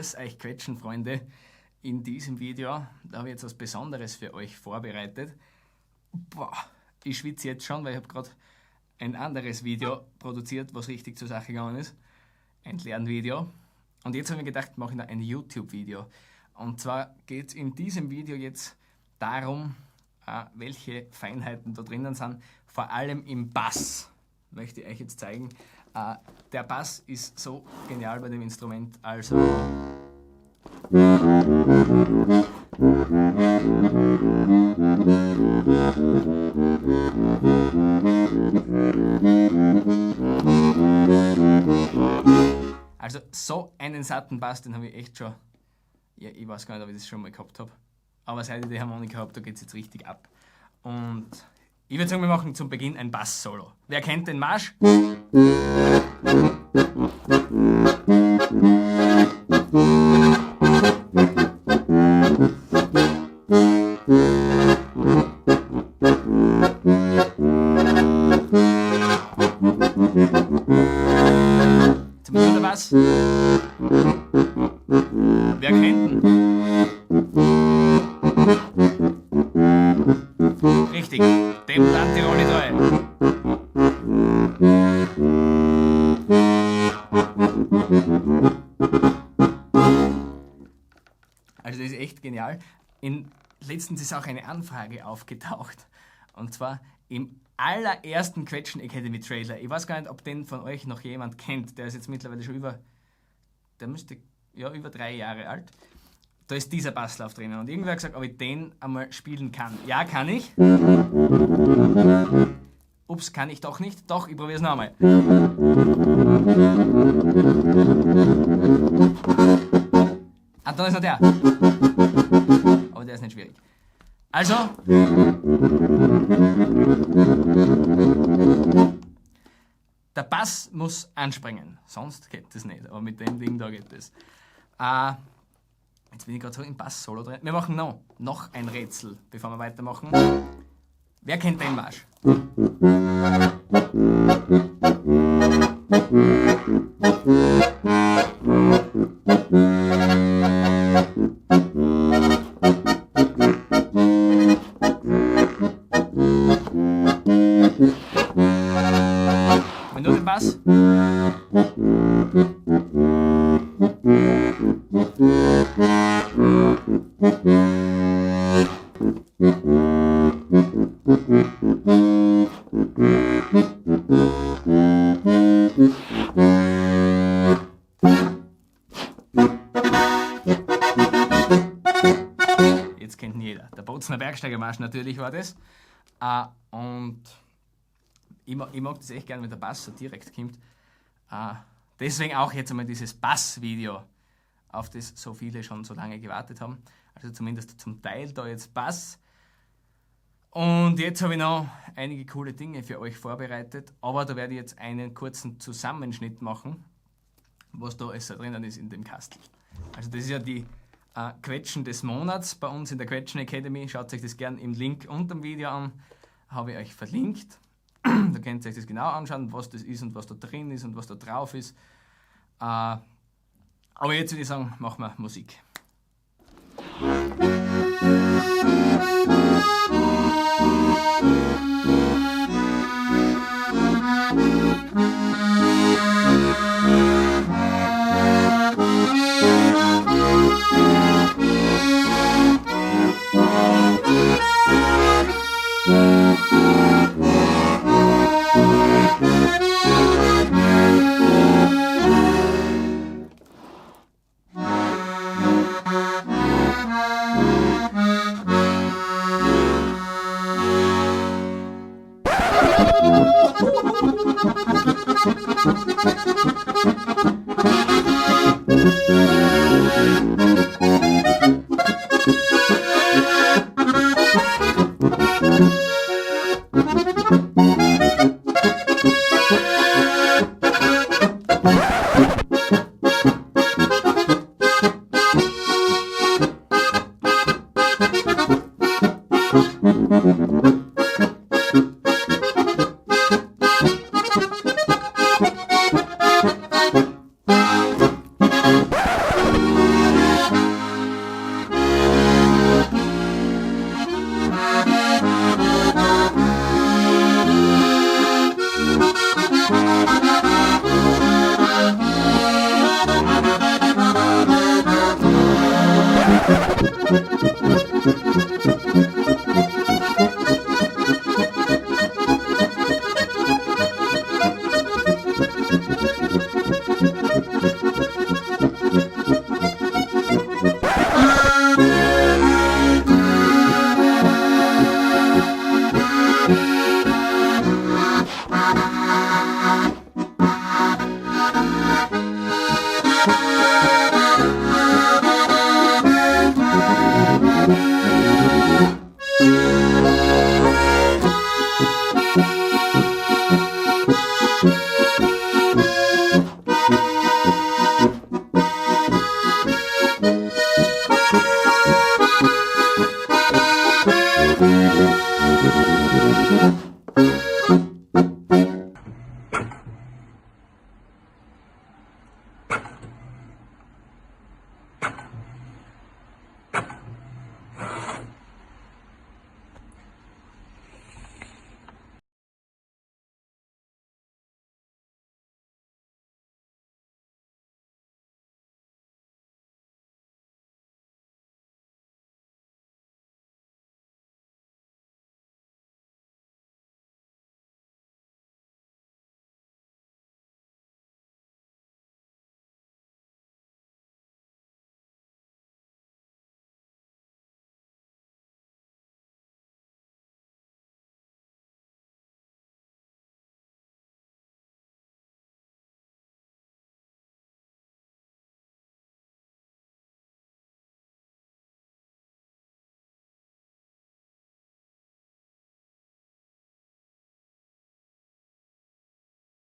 Grüß euch Quetschenfreunde. In diesem Video, da habe ich jetzt was Besonderes für euch vorbereitet. Boah, ich schwitze jetzt schon, weil ich habe gerade ein anderes Video produziert, was richtig zur Sache gegangen ist. Ein Lernvideo. Und jetzt habe ich mir gedacht, mache ich noch ein YouTube-Video. Und zwar geht es in diesem Video jetzt darum, welche Feinheiten da drinnen sind. Vor allem im Bass möchte ich euch jetzt zeigen. Der Bass ist so genial bei dem Instrument. Also so einen satten Bass, den habe ich echt schon, ja, ich weiß gar nicht, ob ich das schon mal gehabt habe, aber seit ich die Harmonika habe, da geht es jetzt richtig ab. Und ich würde sagen, wir machen zum Beginn ein Bass-Solo. Wer kennt den Marsch? Zum Kontrabass. Wer kennt ihn? Richtig, dem bleibt die Rolle treu. Also das ist echt genial. Letztens ist auch eine Anfrage aufgetaucht. Und zwar im allerersten Quetschen Academy Trailer. Ich weiß gar nicht, ob den von euch noch jemand kennt. Der ist jetzt mittlerweile schon über 3 Jahre alt. Da ist dieser Basslauf drinnen. Und irgendwer hat gesagt, ob ich den einmal spielen kann. Ja, kann ich. Ups, kann ich doch nicht. Doch, ich probiere es noch einmal. Ah, da ist noch der. Aber der ist nicht schwierig. Also. Der Bass muss anspringen. Sonst geht das nicht. Aber mit dem Ding da geht das. Jetzt bin ich gerade so im Bass-Solo drin. Wir machen noch ein Rätsel, bevor wir weitermachen. Wer kennt den Marsch? Und nur den Bass. Jetzt kennt ihn jeder. Der Bozner Bergsteigermarsch natürlich war das. Und ich mag das echt gerne, wenn der Bass so direkt kommt. Deswegen auch jetzt einmal dieses Bass-Video, auf das so viele schon so lange gewartet haben. Also zumindest zum Teil da jetzt Bass. Und jetzt habe ich noch einige coole Dinge für euch vorbereitet, aber da werde ich jetzt einen kurzen Zusammenschnitt machen, was da alles drinnen ist in dem Kastel. Also das ist ja die Quetschen des Monats bei uns in der Quetschen Academy. Schaut euch das gerne im Link unter dem Video an, habe ich euch verlinkt. Da könnt ihr euch das genau anschauen, was das ist und was da drin ist und was da drauf ist. Aber jetzt würde ich sagen, machen wir Musik. Tschüss.